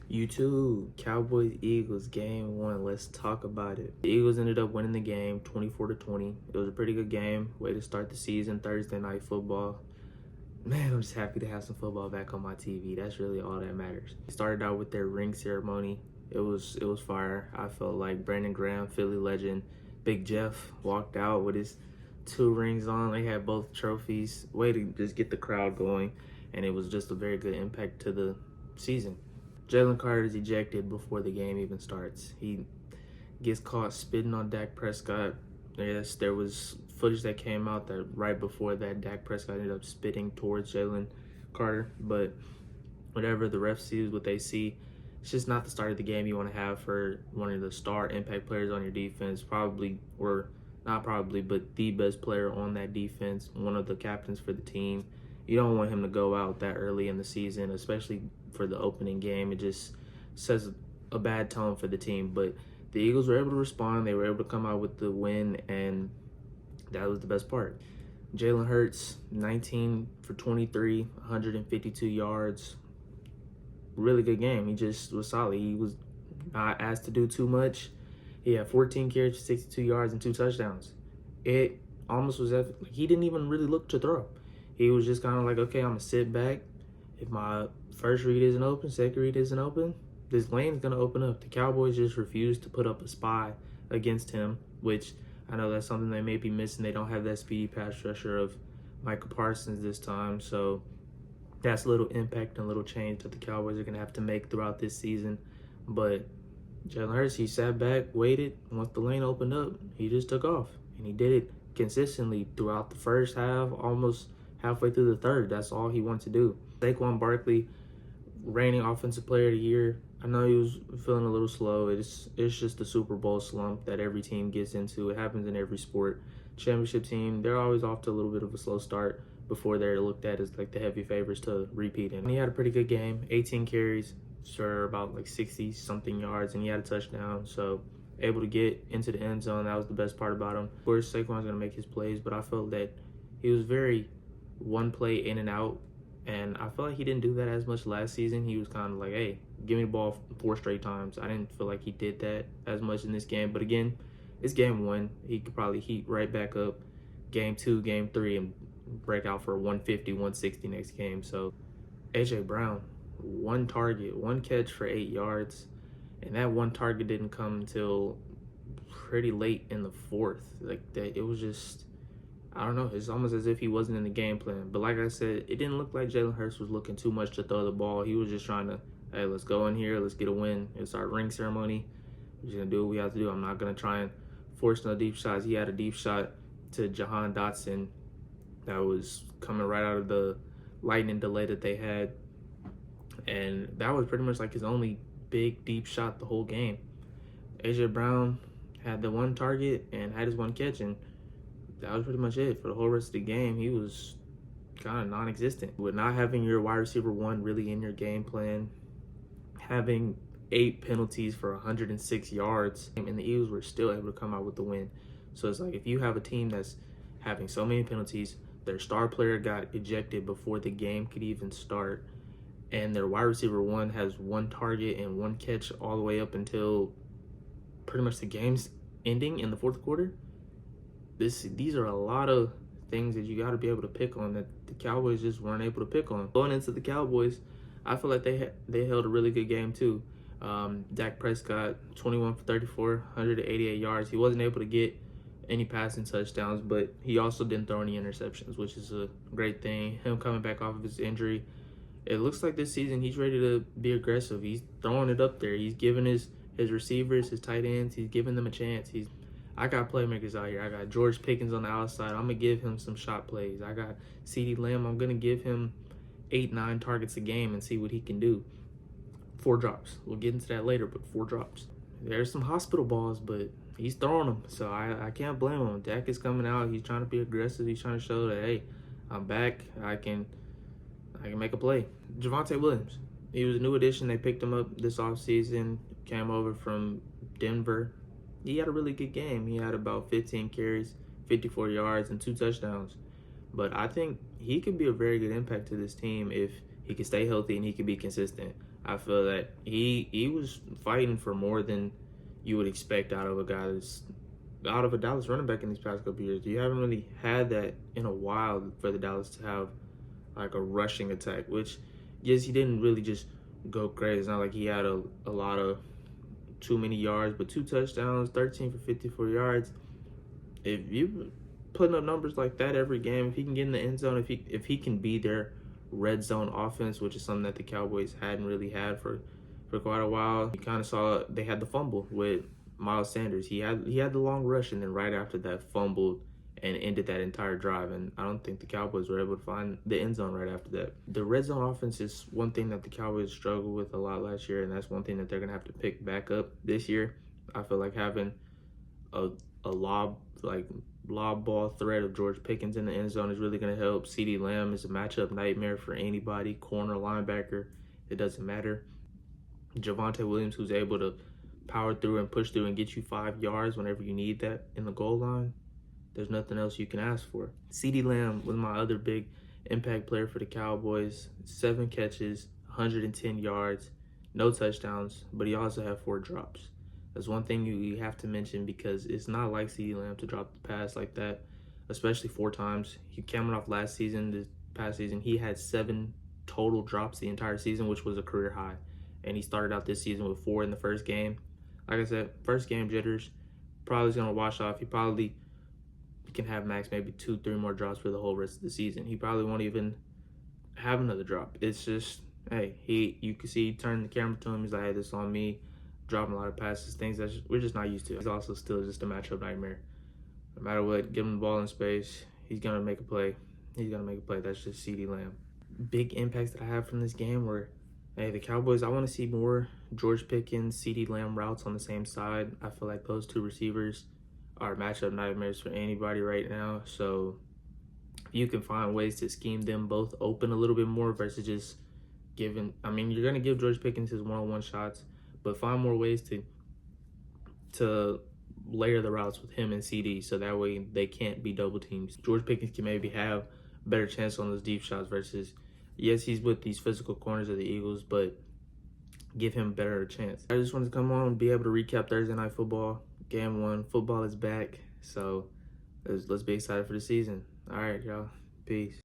YouTube, Cowboys Eagles game one. Let's talk about it. The Eagles ended up winning the game 24-20. It was a pretty good game. Way to start the season, Thursday night football. Man, I'm just happy to have some football back on my TV. That's really all that matters. They started out with their ring ceremony. It was fire. I felt like Brandon Graham, Philly legend, Big Jeff walked out with his 2 rings on. They had both trophies. Way to just get the crowd going, and it was just a very good impact to the season. Jalen Carter is ejected before the game even starts. He gets caught spitting on Dak Prescott. Yes, there was footage that came out that right before that, Dak Prescott ended up spitting towards Jalen Carter. But whatever, the ref sees what they see. It's just not the start of the game you want to have for one of the star impact players on your defense. Probably, or not probably, but the best player on that defense, one of the captains for the team. You don't want him to go out that early in the season, especially for the opening game. It just sets a bad tone for the team. But the Eagles were able to respond. They were able to come out with the win, and that was the best part. Jalen Hurts, 19 for 23, 152 yards. Really good game. He just was solid. He was not asked to do too much. He had 14 carries, 62 yards, and 2 touchdowns. It almost was he didn't even really look to throw. He was just kind of like, okay, I'm going to sit back. If my first read isn't open, second read isn't open, this lane's going to open up. The Cowboys just refused to put up a spy against him, which I know that's something they may be missing. They don't have that speedy pass rusher of Michael Parsons this time. So that's a little impact and a little change that the Cowboys are going to have to make throughout this season. But Jalen Hurts, he sat back, waited. Once the lane opened up, he just took off. And he did it consistently throughout the first half, almost halfway through the third. That's all he wanted to do. Saquon Barkley, reigning Offensive Player of the Year. I know he was feeling a little slow. It's just the Super Bowl slump that every team gets into. It happens in every sport. Championship team, they're always off to a little bit of a slow start before they're looked at as like the heavy favorites to repeat. And he had a pretty good game. 18 carries for about like 60-something yards, and he had a touchdown. So able to get into the end zone. That was the best part about him. Of course, Saquon's going to make his plays, but I felt that he was very one play in and out. And I feel like he didn't do that as much last season. He was kind of like, hey, give me the ball 4 straight times. I didn't feel like he did that as much in this game. But again, it's game 1. He could probably heat right back up game 2, game 3, and break out for 150, 160 next game. So A.J. Brown, 1 target, 1 catch for 8 yards. And that 1 target didn't come until pretty late in the 4th. Like that, it was just, I don't know. It's almost as if he wasn't in the game plan. But like I said, it didn't look like Jalen Hurts was looking too much to throw the ball. He was just trying to, hey, let's go in here. Let's get a win. It's our ring ceremony. We're just going to do what we have to do. I'm not going to try and force no deep shots. He had a deep shot to Jahan Dotson that was coming right out of the lightning delay that they had. And that was pretty much like his only big deep shot the whole game. A.J. Brown had the 1 target and had his 1 catch, and that was pretty much it. For the whole rest of the game, he was kind of non-existent. With not having your wide receiver 1 really in your game plan, having 8 penalties for 106 yards, and the Eagles were still able to come out with the win. So it's like, if you have a team that's having so many penalties, their star player got ejected before the game could even start, and their wide receiver 1 has 1 target and 1 catch all the way up until pretty much the game's ending in the 4th quarter, these are a lot of things that you got to be able to pick on that the Cowboys just weren't able to pick on. Going into the Cowboys, I feel like they held a really good game too. Dak Prescott, 21 for 34, 188 yards. He wasn't able to get any passing touchdowns, but he also didn't throw any interceptions, which is a great thing. Him coming back off of his injury, it looks like this season he's ready to be aggressive. He's throwing it up there. He's giving his receivers, his tight ends, he's giving them a chance. I got playmakers out here. I got George Pickens on the outside. I'm going to give him some shot plays. I got CeeDee Lamb. I'm going to give him 8-9 targets a game and see what he can do. 4 drops. We'll get into that later, but 4 drops. There's some hospital balls, but he's throwing them, so I can't blame him. Dak is coming out. He's trying to be aggressive. He's trying to show that, hey, I'm back. I can make a play. Javonte Williams. He was a new addition. They picked him up this offseason. Came over from Denver. He had a really good game. He had about 15 carries, 54 yards, and 2 touchdowns. But I think he could be a very good impact to this team if he can stay healthy and he can be consistent. I feel that he was fighting for more than you would expect out of a guy that's out of a Dallas running back in these past couple years. You haven't really had that in a while for the Dallas to have like a rushing attack, which yes, he didn't really just go crazy. It's not like he had a lot of too many yards, but 2 touchdowns, 13 for 54 yards. If you putting up numbers like that every game, if he can get in the end zone, if he can be their red zone offense, which is something that the Cowboys hadn't really had for quite a while. You kind of saw they had the fumble with Miles Sanders. He had the long rush, and then right after that fumbled and ended that entire drive. And I don't think the Cowboys were able to find the end zone right after that. The red zone offense is one thing that the Cowboys struggled with a lot last year, and that's one thing that they're gonna have to pick back up this year. I feel like having a lob ball threat of George Pickens in the end zone is really going to help. CeeDee Lamb is a matchup nightmare for anybody, corner, linebacker, it doesn't matter. Javonte Williams, who's able to power through and push through and get you 5 yards whenever you need that in the goal line, there's nothing else you can ask for. CeeDee Lamb was my other big impact player for the Cowboys. 7 catches, 110 yards, no touchdowns, but he also had 4 drops. That's one thing you have to mention, because it's not like CeeDee Lamb to drop the pass like that, especially 4 times. He came off last season, this past season, he had 7 total drops the entire season, which was a career high. And he started out this season with 4 in the first game. Like I said, first game jitters, probably going to wash off. He probably can have max maybe 2-3 more drops for the whole rest of the season. He probably won't even have another drop. It's just, hey, you can see he turned the camera to him. He's like, hey, this is on me. Dropping a lot of passes, things that we're just not used to. He's also still just a matchup nightmare. No matter what, give him the ball in space, he's going to make a play. He's going to make a play. That's just CeeDee Lamb. Big impacts that I have from this game were, hey, the Cowboys, I want to see more George Pickens, CeeDee Lamb routes on the same side. I feel like those 2 receivers are matchup nightmares for anybody right now. So you can find ways to scheme them both open a little bit more versus just giving, I mean, you're going to give George Pickens his one-on-one shots, but find more ways to layer the routes with him and CD, so that way they can't be double teams. George Pickens can maybe have a better chance on those deep shots versus, yes, he's with these physical corners of the Eagles, but give him a better chance. I just wanted to come on and be able to recap Thursday Night Football. Game 1, football is back, so let's be excited for the season. All right, y'all. Peace.